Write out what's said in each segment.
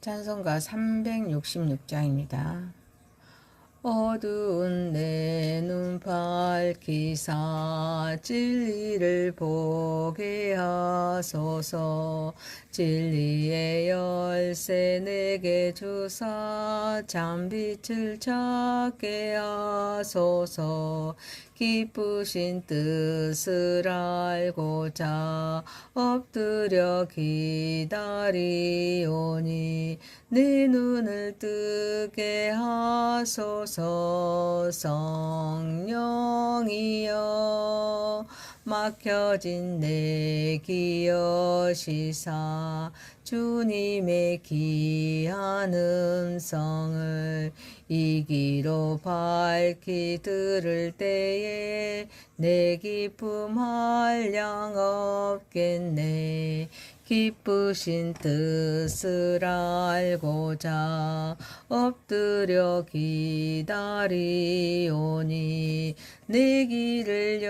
찬송가 366장입니다. 어두운 내 눈 밝히사 진리를 보게 하소서. 진리의 열쇠 내게 주사 참빛을 찾게 하소서. 기쁘신 뜻을 알고자 엎드려 기다리오니 내 눈을 뜨게 하소서. 성령이여 막혀진 내 귀 여시사 주님의 귀한 음성을 이 귀로 밝히 들을 때에 내 기쁨 한량 없겠네. 기쁘신 뜻을 알고자 엎드려 기다리오니 내 길을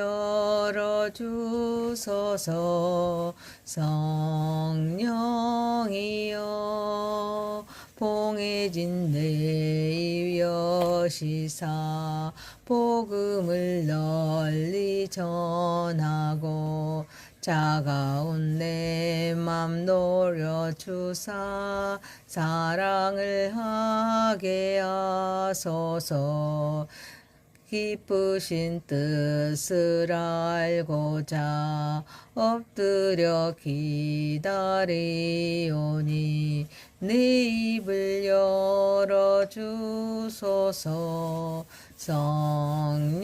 열어주소서. 성령이여 봉해진 내 입 여시사 복음을 널리 전하고 차가운 내 맘 노려주사 사랑을 하게 하소서. 기쁘신 뜻을 알고자 엎드려 기다리오니 내 입을 열어주소서. 성령이여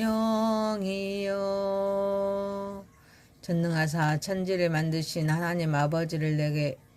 전능하사 천지를 만드신 하나님 아버지를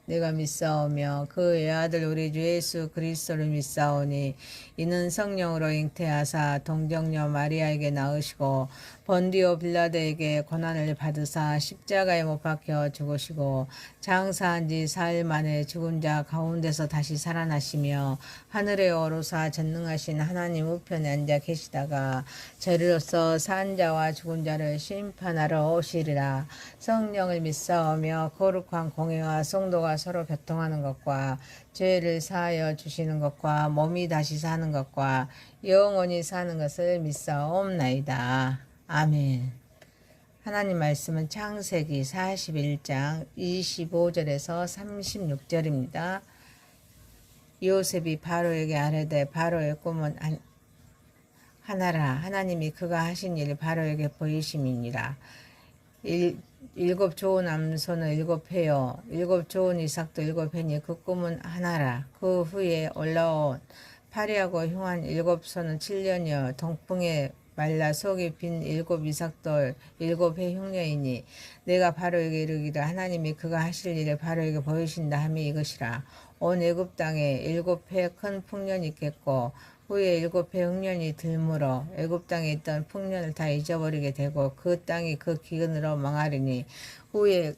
내가 믿사오며 그 외아들 우리 주 예수 그리스도를 믿사오니 이는 성령으로 잉태하사 동정녀 마리아에게 낳으시고 번디오 빌라도에게 고난을 받으사 십자가에 못 박혀 죽으시고 장사한 지 4일 만에 죽은 자 가운데서 다시 살아나시며 하늘에 오르사 전능하신 하나님 우편에 앉아 계시다가 저리로서 산 자와 죽은 자를 심판하러 오시리라. 성령을 믿사오며 거룩한 공회와 성도가 서로 교통하는 것과 죄를 사하여 주시는 것과 몸이 다시 사는 것과 영원히 사는 것을 믿사옵나이다. 아멘. 하나님 말씀은 창세기 41장 25절에서 36절입니다. 요셉이 바로에게 아뢰되 바로의 꿈은 하나라. 하나님이 그가 하신 일을 바로에게 보이심이니라. 일곱 좋은 암소는 7회요 일곱 좋은 이삭도 7회니 그 꿈은 하나라. 그 후에 올라온 파리하고 흉한 7소는 7년이요 동풍에 말라 속이 빈 7 이삭돌 7회 흉년이니 내가 바로에게 이르기를 하나님이 그가 하실 일을 바로에게 보이신다 함이 이것이라. 온 애굽 땅에 7회 큰 풍년이 있겠고 후에 7회 흉년이 들므로 애굽 땅에 있던 풍년을 다 잊어버리게 되고 그 땅이 그 기근으로 망하리니 후에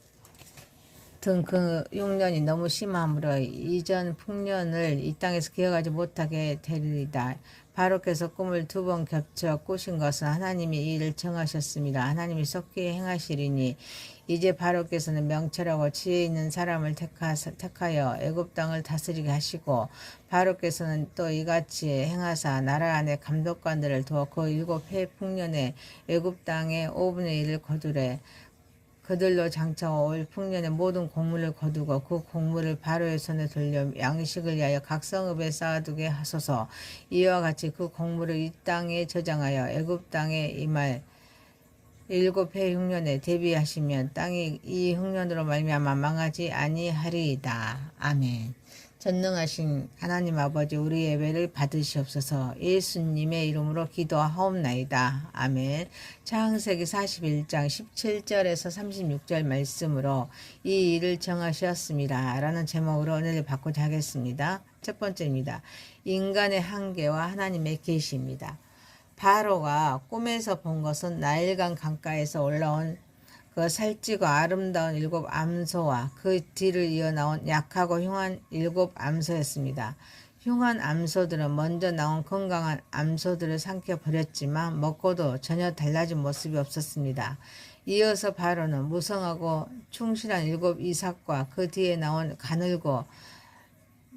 든 그 흉년이 너무 심함으로 이전 풍년을 이 땅에서 기억하지 못하게 되리이다. 바로께서 꿈을 2번 겹쳐 꾸신 것은 하나님이 이 일을 정하셨습니다. 하나님이 속히 행하시리니 이제 바로께서는 명철하고 지혜 있는 사람을 택하여 애굽 땅을 다스리게 하시고 바로께서는 또 이같이 행하사 나라 안에 감독관들을 두어 그 7회 풍년에 애굽 땅의 5분의 1을 거두래. 그들로 장차 올 풍년의 모든 곡물을 거두고 그 곡물을 바로의 손에 돌려 양식을 위하여 각 성읍에 쌓아두게 하소서. 이와 같이 그 곡물을 이 땅에 저장하여 애굽 땅에 임할 7회 흉년에 대비하시면 땅이 이 흉년으로 말미암아 망하지 아니하리이다. 아멘. 전능하신 하나님 아버지 우리 예배를 받으시옵소서. 예수님의 이름으로 기도하옵나이다. 아멘. 창세기 41장 17절에서 36절 말씀으로 이 일을 정하셨습니다. 라는 제목으로 은혜를 받고자 하겠습니다. 첫 번째입니다. 인간의 한계와 하나님의 계시입니다. 바로가 꿈에서 본 것은 나일강 강가에서 올라온 그 살찌고 아름다운 7 암소와 그 뒤를 이어 나온 약하고 흉한 7 암소였습니다. 흉한 암소들은 먼저 나온 건강한 암소들을 삼켜버렸지만 먹고도 전혀 달라진 모습이 없었습니다. 이어서 바로는 무성하고 충실한 7 이삭과 그 뒤에 나온 가늘고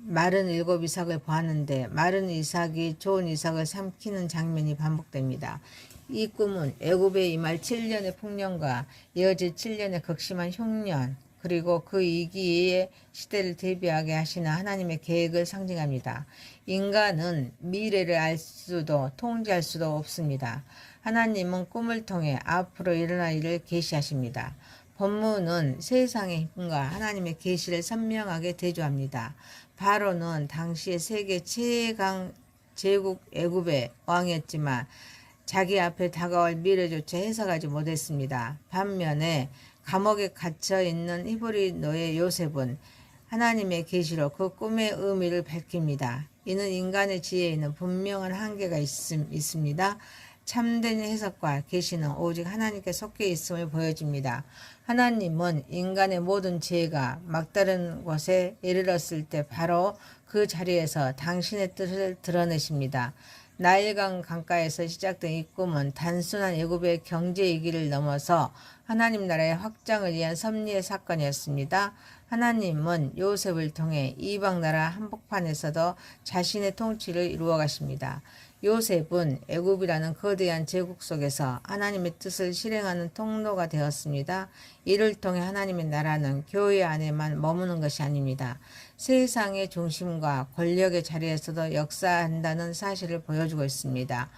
마른 7이삭을 보았는데 마른 이삭이 좋은 이삭을 삼키는 장면이 반복됩니다. 이 꿈은 애굽의 이말 7년의 풍년과 이어질 7년의 극심한 흉년, 그리고 그 이기의 시대를 대비하게 하시는 하나님의 계획을 상징합니다. 인간은 미래를 알 수도 통제할 수도 없습니다. 하나님은 꿈을 통해 앞으로 일어날 일을 계시하십니다. 본문은 세상의 힘과 하나님의 계시를 선명하게 대조합니다. 바로는 당시의 세계 최강 제국 애굽의 왕이었지만 자기 앞에 다가올 미래조차 해석하지 못했습니다. 반면에 감옥에 갇혀 있는 히브리 노예 요셉은 하나님의 계시로 그 꿈의 의미를 밝힙니다. 이는 인간의 지혜에는 분명한 한계가 있습니다. 참된 해석과 계시는 오직 하나님께 속해 있음을 보여줍니다. 하나님은 인간의 모든 지혜가 막다른 곳에 이르렀을 때 바로 그 자리에서 당신의 뜻을 드러내십니다. 나일강 강가에서 시작된 이 꿈은 단순한 애굽의 경제 위기를 넘어서 하나님 나라의 확장을 위한 섭리의 사건이었습니다. 하나님은 요셉을 통해 이방 나라 한복판에서도 자신의 통치를 이루어 가십니다. 요셉은 애굽이라는 거대한 제국 속에서 하나님의 뜻을 실행하는 통로가 되었습니다. 이를 통해 하나님의 나라는 교회 안에만 머무는 것이 아닙니다. 세상의 중심과 권력의 자리에서도 역사한다는 사실을 보여주고 있습니다.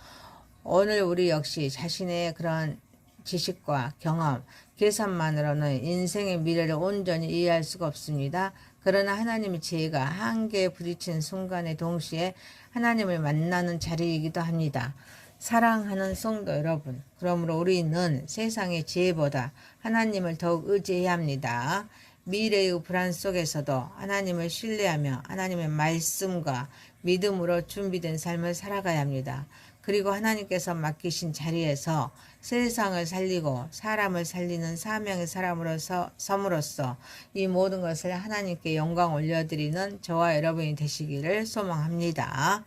오늘 우리 역시 자신의 그런 지식과 경험, 계산만으로는 인생의 미래를 온전히 이해할 수가 없습니다. 그러나 하나님의 지혜가 한계에 부딪힌 순간에 동시에 하나님을 만나는 자리이기도 합니다. 사랑하는 성도 여러분, 그러므로 우리는 세상의 지혜보다 하나님을 더욱 의지해야 합니다. 미래의 불안 속에서도 하나님을 신뢰하며 하나님의 말씀과 믿음으로 준비된 삶을 살아가야 합니다. 그리고 하나님께서 맡기신 자리에서 세상을 살리고 사람을 살리는 사명의 사람으로서 섬으로써 이 모든 것을 하나님께 영광 올려드리는 저와 여러분이 되시기를 소망합니다.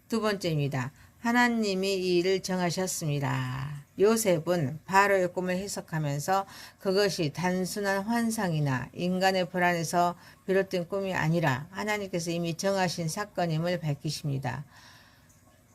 두 번째입니다. 하나님이 이 일을 정하셨습니다. 요셉은 바로의 꿈을 해석하면서 그것이 단순한 환상이나 인간의 불안에서 비롯된 꿈이 아니라 하나님께서 이미 정하신 사건임을 밝히십니다.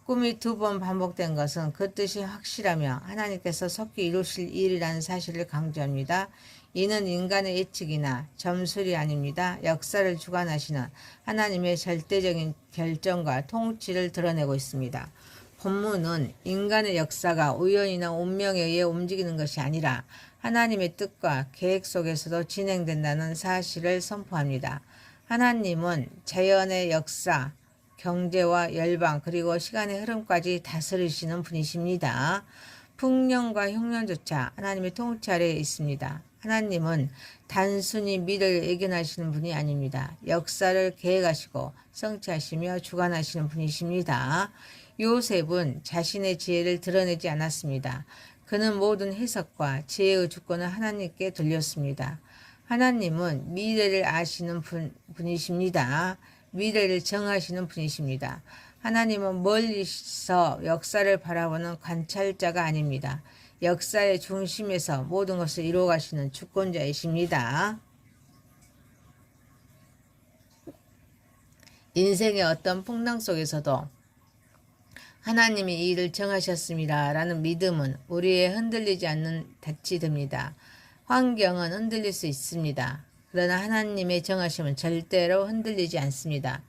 꿈이 2번 반복된 것은 그 뜻이 확실하며 하나님께서 속히 이루실 일이라는 사실을 강조합니다. 이는 인간의 예측이나 점술이 아닙니다. 역사를 주관하시는 하나님의 절대적인 결정과 통치를 드러내고 있습니다. 본문은 인간의 역사가 우연이나 운명에 의해 움직이는 것이 아니라 하나님의 뜻과 계획 속에서도 진행된다는 사실을 선포합니다. 하나님은 자연의 역사, 경제와 열방 그리고 시간의 흐름까지 다스리시는 분이십니다. 풍년과 흉년조차 하나님의 통치 아래에 있습니다. 하나님은 단순히 미래를 예견하시는 분이 아닙니다. 역사를 계획하시고 성취하시며 주관하시는 분이십니다. 요셉은 자신의 지혜를 드러내지 않았습니다. 그는 모든 해석과 지혜의 주권을 하나님께 돌렸습니다. 하나님은 미래를 아시는 분이십니다. 미래를 정하시는 분이십니다. 하나님은 멀리서 역사를 바라보는 관찰자가 아닙니다. 역사의 중심에서 모든 것을 이루어 가시는 주권자이십니다. 인생의 어떤 풍랑 속에서도 하나님이 이 일을 정하셨습니다. 라는 믿음은 우리의 흔들리지 않는 닻이 됩니다. 환경은 흔들릴 수 있습니다. 그러나 하나님의 정하심은 절대로 흔들리지 않습니다.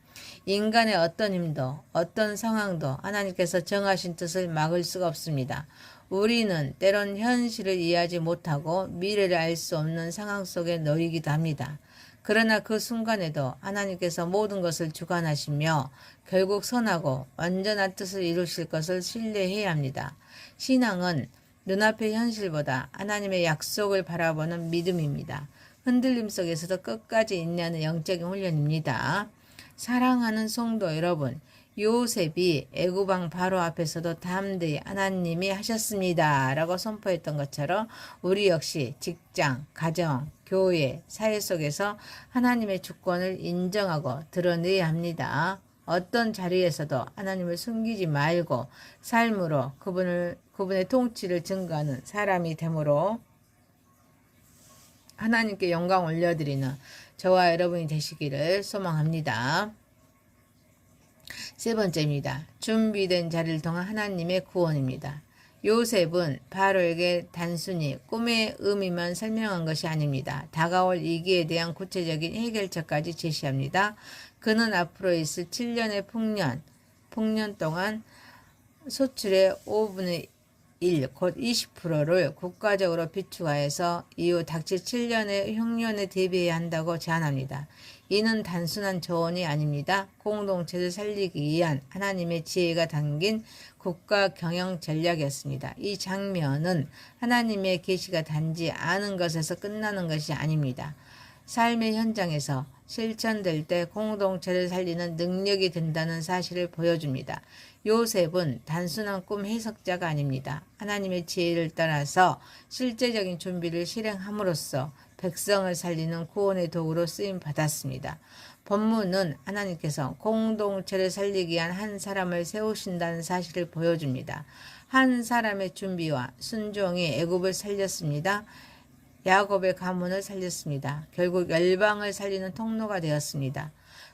인간의 어떤 힘도 어떤 상황도 하나님께서 정하신 뜻을 막을 수가 없습니다. 우리는 때론 현실을 이해하지 못하고 미래를 알 수 없는 상황 속에 놓이기도 합니다. 그러나 그 순간에도 하나님께서 모든 것을 주관하시며 결국 선하고 완전한 뜻을 이루실 것을 신뢰해야 합니다. 신앙은 눈앞의 현실보다 하나님의 약속을 바라보는 믿음입니다. 흔들림 속에서도 끝까지 인내하는 영적인 훈련입니다. 사랑하는 성도 여러분, 요셉이 애굽왕 바로 앞에서도 담대히 하나님이 하셨습니다 라고 선포했던 것처럼 우리 역시 직장, 가정, 교회, 사회 속에서 하나님의 주권을 인정하고 드러내야 합니다. 어떤 자리에서도 하나님을 숨기지 말고 삶으로 그분의 통치를 증거하는 사람이 되므로 하나님께 영광 올려드리는 저와 여러분이 되시기를 소망합니다. 세 번째입니다. 준비된 자리를 통한 하나님의 구원입니다. 요셉은 바로에게 단순히 꿈의 의미만 설명한 것이 아닙니다. 다가올 위기에 대한 구체적인 해결책까지 제시합니다. 그는 앞으로 있을 7년의 풍년 동안 소출의 5분의 1, 곧 20%를 국가적으로 비축하여서 이후 닥칠 7년의 흉년에 대비해야 한다고 제안합니다. 이는 단순한 조언이 아닙니다. 공동체를 살리기 위한 하나님의 지혜가 담긴 국가 경영 전략이었습니다. 이 장면은 하나님의 계시가 단지 아는 것에서 끝나는 것이 아닙니다. 삶의 현장에서 실천될 때 공동체를 살리는 능력이 된다는 사실을 보여줍니다. 요셉은 단순한 꿈 해석자가 아닙니다. 하나님의 지혜를 따라서 실제적인 준비를 실행함으로써 백성을 살리는 구원의 도구로 쓰임 받았습니다. 본문은 하나님께서 공동체를 살리기 위한 한 사람을 세우신다는 사실을 보여줍니다. 한 사람의 준비와 순종이 애굽을 살렸습니다. 야곱의 가문을 살렸습니다. 결국 열방을 살리는 통로가 되었습니다.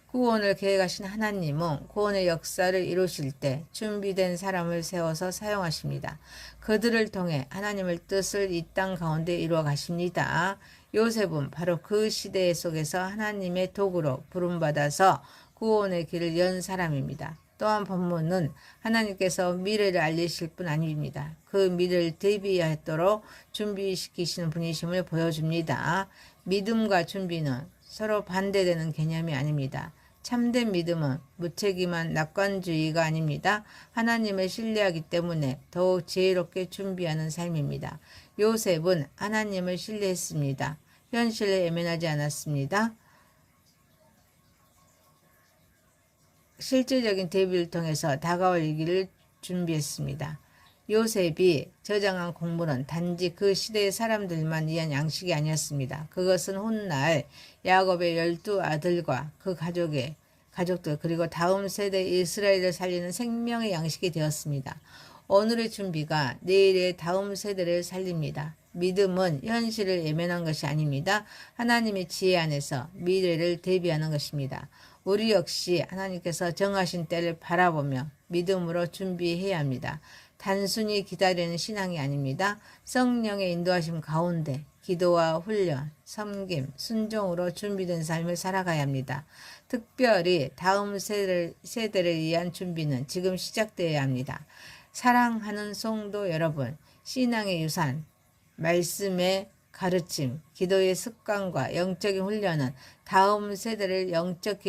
구원을 계획하신 하나님은 구원의 역사를 이루실 때 준비된 사람을 세워서 사용하십니다. 그들을 통해 하나님의 뜻을 이 땅 가운데 이루어 가십니다. 요셉은 바로 그 시대 속에서 하나님의 도구로 부름받아서 구원의 길을 연 사람입니다. 또한 본문은 하나님께서 미래를 알리실 뿐 아닙니다. 그 미래를 대비하도록 준비시키시는 분이심을 보여줍니다. 믿음과 준비는 서로 반대되는 개념이 아닙니다. 참된 믿음은 무책임한 낙관주의가 아닙니다. 하나님을 신뢰하기 때문에 더욱 지혜롭게 준비하는 삶입니다. 요셉은 하나님을 신뢰했습니다. 현실에 예민하지 않았습니다. 실질적인 대비를 통해서 다가올 위기를 준비했습니다. 요셉이 저장한 곡물은 단지 그 시대의 사람들만 위한 양식이 아니었습니다. 그것은 훗날 야곱의 12 아들과 그 가족들 그리고 다음 세대 이스라엘을 살리는 생명의 양식이 되었습니다. 오늘의 준비가 내일의 다음 세대를 살립니다. 믿음은 현실을 예면한 것이 아닙니다. 하나님의 지혜 안에서 미래를 대비하는 것입니다. 우리 역시 하나님께서 정하신 때를 바라보며 믿음으로 준비해야 합니다. 단순히 기다리는 신앙이 아닙니다. 성령의 인도하심 가운데 기도와 훈련, 섬김, 순종으로 준비된 삶을 살아가야 합니다. 특별히 다음 세대를 위한 준비는 지금 시작되어야 합니다. 사랑하는 성도 여러분, 신앙의 유산, 말씀의 가르침, 기도의 습관과 영적인 훈련은 다음 세대를 영적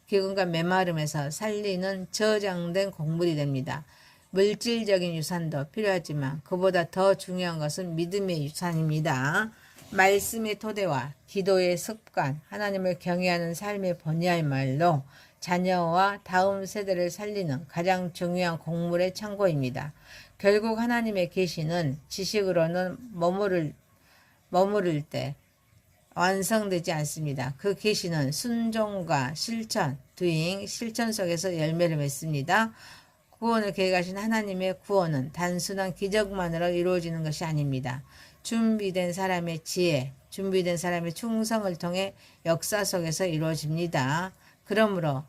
기근과 메마름에서 살리는 저장된 곡물이 됩니다. 물질적인 유산도 필요하지만 그보다 더 중요한 것은 믿음의 유산입니다. 말씀의 토대와 기도의 습관, 하나님을 경외하는 삶의 번야말로 자녀와 다음 세대를 살리는 가장 중요한 곡물의 창고입니다. 결국 하나님의 계시는 지식으로는 머무를 때 완성되지 않습니다. 그 계시는 순종과 실천, 실천 속에서 열매를 맺습니다. 구원을 계획하신 하나님의 구원은 단순한 기적만으로 이루어지는 것이 아닙니다. 준비된 사람의 지혜, 준비된 사람의 충성을 통해 역사 속에서 이루어집니다. 그러므로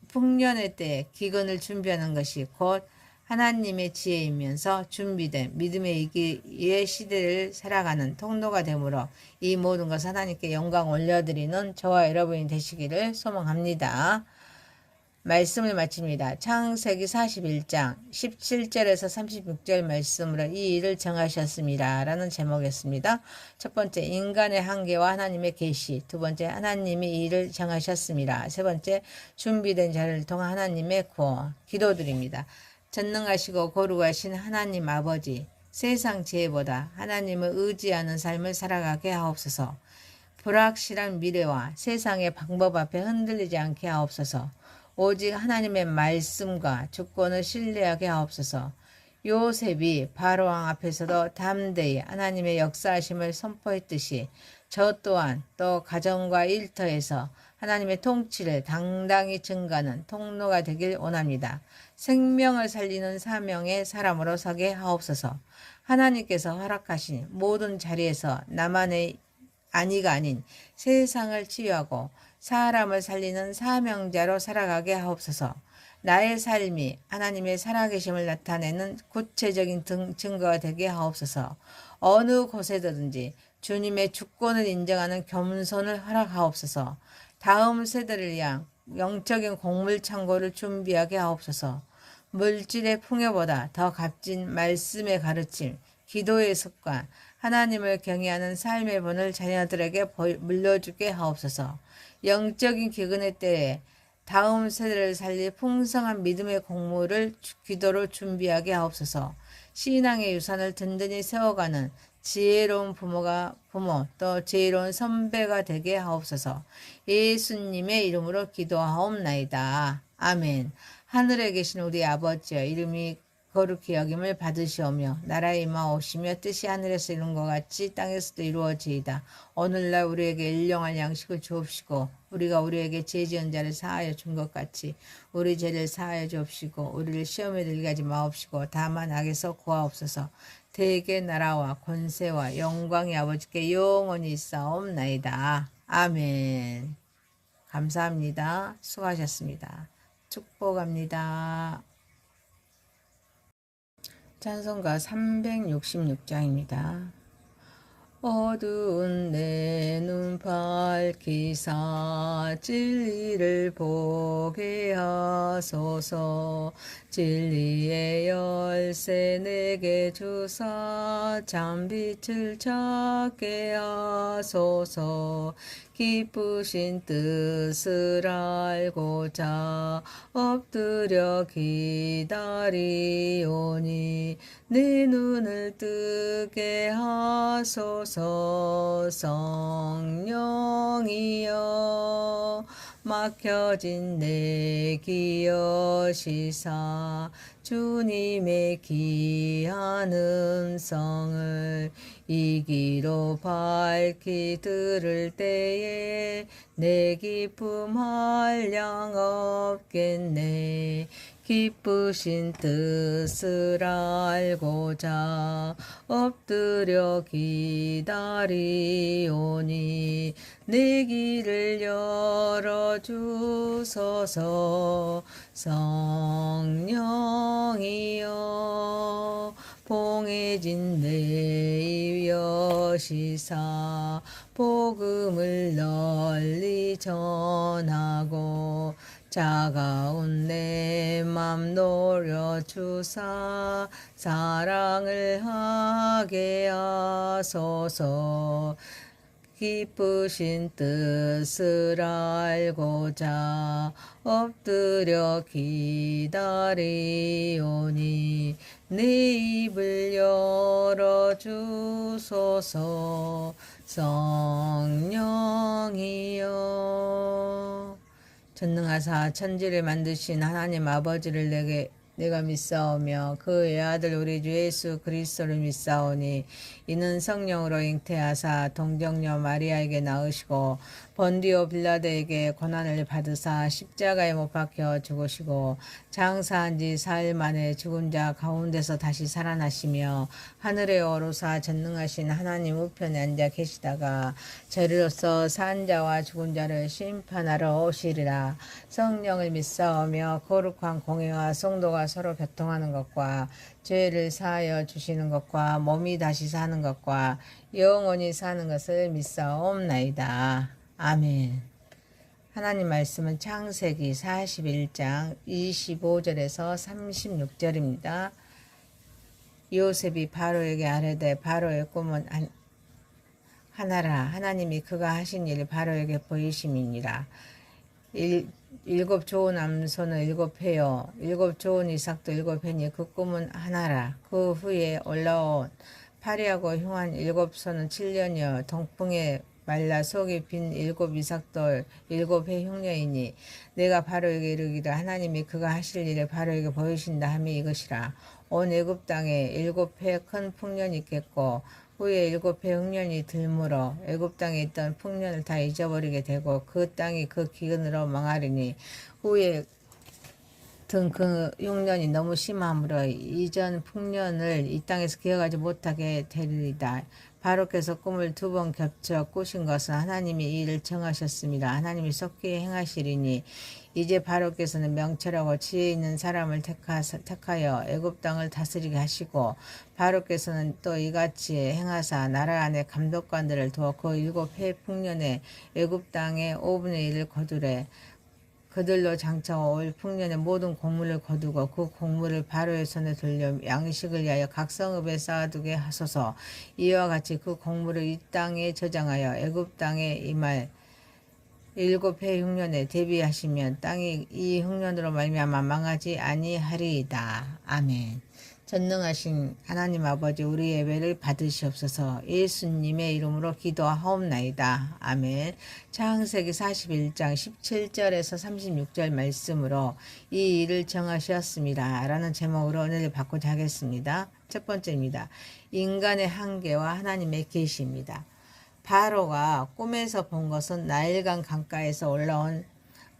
풍년의 때에 기근을 준비하는 것이 곧 하나님의 지혜이면서 준비된 믿음의 이기의 시대를 살아가는 통로가 되므로 이 모든 것을 하나님께 영광 올려드리는 저와 여러분이 되시기를 소망합니다. 말씀을 마칩니다. 창세기 41장 17절에서 36절 말씀으로 이 일을 정하셨습니다. 라는 제목이었습니다. 첫 번째, 인간의 한계와 하나님의 계시. 두 번째, 하나님이 이 일을 정하셨습니다. 세 번째, 준비된 자를 통한 하나님의 구원. 기도드립니다. 전능하시고 거룩하신 하나님 아버지, 세상 지혜보다 하나님을 의지하는 삶을 살아가게 하옵소서. 불확실한 미래와 세상의 방법 앞에 흔들리지 않게 하옵소서. 오직 하나님의 말씀과 주권을 신뢰하게 하옵소서. 요셉이 바로왕 앞에서도 담대히 하나님의 역사하심을 선포했듯이 저 또한 또 가정과 일터에서 하나님의 통치를 당당히 증가하는 통로가 되길 원합니다. 생명을 살리는 사명의 사람으로 서게 하옵소서. 하나님께서 허락하신 모든 자리에서 나만의 아니가 아닌 세상을 치유하고 사람을 살리는 사명자로 살아가게 하옵소서. 나의 삶이 하나님의 살아계심을 나타내는 구체적인 증거가 되게 하옵소서. 어느 곳에든지 주님의 주권을 인정하는 겸손을 허락하옵소서. 다음 세대를 위한 영적인 곡물창고를 준비하게 하옵소서. 물질의 풍요보다 더 값진 말씀의 가르침, 기도의 습관, 하나님을 경외하는 삶의 본을 자녀들에게 물려주게 하옵소서. 영적인 기근의 때에 다음 세대를 살릴 풍성한 믿음의 곡물을 기도로 준비하게 하옵소서. 신앙의 유산을 든든히 세워가는 지혜로운 부모 또 지혜로운 선배가 되게 하옵소서. 예수님의 이름으로 기도하옵나이다. 아멘. 하늘에 계신 우리 아버지여, 이름이 거룩히 여김을 받으시오며 나라에 임하오시며 뜻이 하늘에서 이룬 것 같이 땅에서도 이루어지이다. 오늘날 우리에게 일용할 양식을 주옵시고 우리가 우리에게 죄 지은 자를 사하여 준 것 같이 우리 죄를 사하여 주옵시고 우리를 시험에 들게 하지 마옵시고 다만 악에서 구하옵소서. 대개 나라와 권세와 영광이 아버지께 영원히 있사옵나이다. 아멘. 감사합니다. 수고하셨습니다. 축복합니다. 찬송가 366장입니다. 어두운 내 눈 밝히사 진리를 보게 하소서. 진리의 열쇠 내게 주사 참빛을 찾게 하소서. 기쁘신 뜻을 알고자 엎드려 기다리오니 내 눈을 뜨게 하소서. 성령이여 막혀진 내 귀 여시사 주님의 귀한 음성을 이 귀로 밝히 들을 때에 내 기쁨 한량 없겠네. 기쁘신 뜻을 알고자 엎드려 기다리오니 내 길을 열어주소서. 성령이여 봉해진 내 입 여시사 복음을 널리 전하고 차가운 내 맘 노려주사 사랑을 하게 하소서. 기쁘신 뜻을 알고자 엎드려 기다리오니 내 입을 열어주소서. 성령이여 전능하사 천지를 만드신 하나님 아버지를 내가 믿사오며 그 외아들 우리 주 예수 그리스도를 믿사오니 이는 성령으로 잉태하사 동정녀 마리아에게 낳으시고 본디오 빌라도에게 고난을 받으사 십자가에 못 박혀 죽으시고 장사한 지 4일 만에 죽은 자 가운데서 다시 살아나시며 하늘에 오르사 전능하신 하나님 우편에 앉아 계시다가 저리로서 산 자와 죽은 자를 심판하러 오시리라. 성령을 믿사오며 거룩한 공회와 성도가 서로 교통하는 것과 죄를 사하여 주시는 것과 몸이 다시 사는 것과 영원히 사는 것을 믿사옵나이다. 아멘. 하나님 말씀은 창세기 41장 25절에서 36절입니다. 요셉이 바로에게 아뢰되 바로의 꿈은 하나라. 하나님이 그가 하신 일을 바로에게 보이심이니라. 일곱 좋은 암소는 7회요 일곱 좋은 이삭도 7회니 그 꿈은 하나라. 그 후에 올라온 파리하고 흉한 7소는 7년이요 동풍에 말라 속이 빈 7 이삭돌 7회 흉년이니 내가 바로에게 이르기를 하나님이 그가 하실 일을 바로에게 보이신다 함이 이것이라. 온 애굽 땅에 7회 큰 풍년이 있겠고 후에 7회 흉년이 들므로 애굽 땅에 있던 풍년을 다 잊어버리게 되고 그 땅이 그 기근으로 망하리니 후에 든 그 흉년이 너무 심함으로 이전 풍년을 이 땅에서 기억하지 못하게 되리이다. 바로께서 꿈을 2번 겹쳐 꾸신 것은 하나님이 이 일을 정하셨습니다. 하나님이 속히 행하시리니 이제 바로께서는 명철하고 지혜 있는 사람을 택하여 애굽 땅을 다스리게 하시고 바로께서는 또 이같이 행하사 나라 안에 감독관들을 두어 그 7해 풍년에 애굽 땅의 5분의 1을 거두래 그들로 장차오 올 풍년의 모든 곡물을 거두고 그 곡물을 바로의 손에 돌려 양식을 위하여 각 성읍에 쌓아두게 하소서. 이와 같이 그 곡물을 이 땅에 저장하여 애굽 땅에 임할 7해 흉년에 대비하시면 땅이 이 흉년으로 말미암아 망하지 아니하리이다. 아멘. 전능하신 하나님 아버지, 우리 예배를 받으시옵소서. 예수님의 이름으로 기도하옵나이다. 아멘. 창세기 41장 17절에서 36절 말씀으로 이 일을 정하셨습니다. 라는 제목으로 은혜를 받고자 하겠습니다. 첫 번째입니다. 인간의 한계와 하나님의 계시입니다. 바로가 꿈에서 본 것은 나일강 강가에서 올라온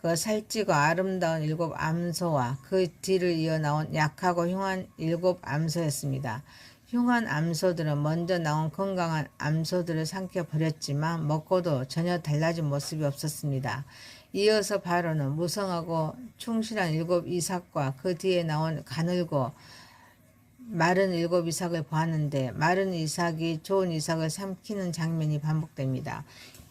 그 살찌고 아름다운 7 암소와 그 뒤를 이어 나온 약하고 흉한 7 암소였습니다. 흉한 암소들은 먼저 나온 건강한 암소들을 삼켜버렸지만 먹고도 전혀 달라진 모습이 없었습니다. 이어서 바로는 무성하고 충실한 7 이삭과 그 뒤에 나온 가늘고 마른 7 이삭을 보았는데 마른 이삭이 좋은 이삭을 삼키는 장면이 반복됩니다.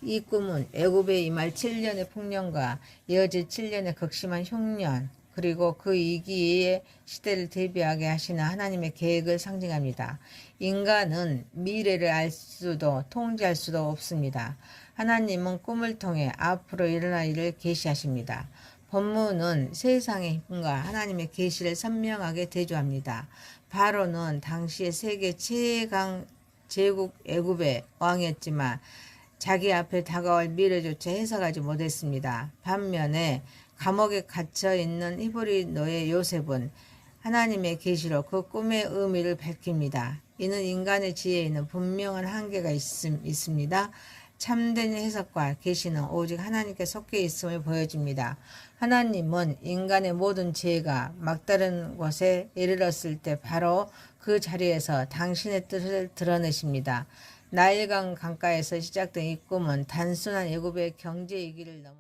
이 꿈은 애굽에 임할 7년의 풍년과 이어질 7년의 극심한 흉년 그리고 그 이기의 시대를 대비하게 하시는 하나님의 계획을 상징합니다. 인간은 미래를 알 수도 통제할 수도 없습니다. 하나님은 꿈을 통해 앞으로 일어날 일을 계시하십니다. 본문은 세상의 힘과 하나님의 계시를 선명하게 대조합니다. 바로는 당시의 세계 최강 제국 애굽의 왕이었지만 자기 앞에 다가올 미래조차 해석하지 못했습니다. 반면에 감옥에 갇혀 있는 히브리 노예 요셉은 하나님의 계시로 그 꿈의 의미를 밝힙니다. 이는 인간의 지혜에는 분명한 한계가 있습니다. 참된 해석과 계시는 오직 하나님께 속해 있음을 보여줍니다. 하나님은 인간의 모든 지혜가 막다른 곳에 이르렀을 때 바로 그 자리에서 당신의 뜻을 드러내십니다. 나일강 강가에서 시작된 이 꿈은 단순한 애굽의 경제 위기를 넘어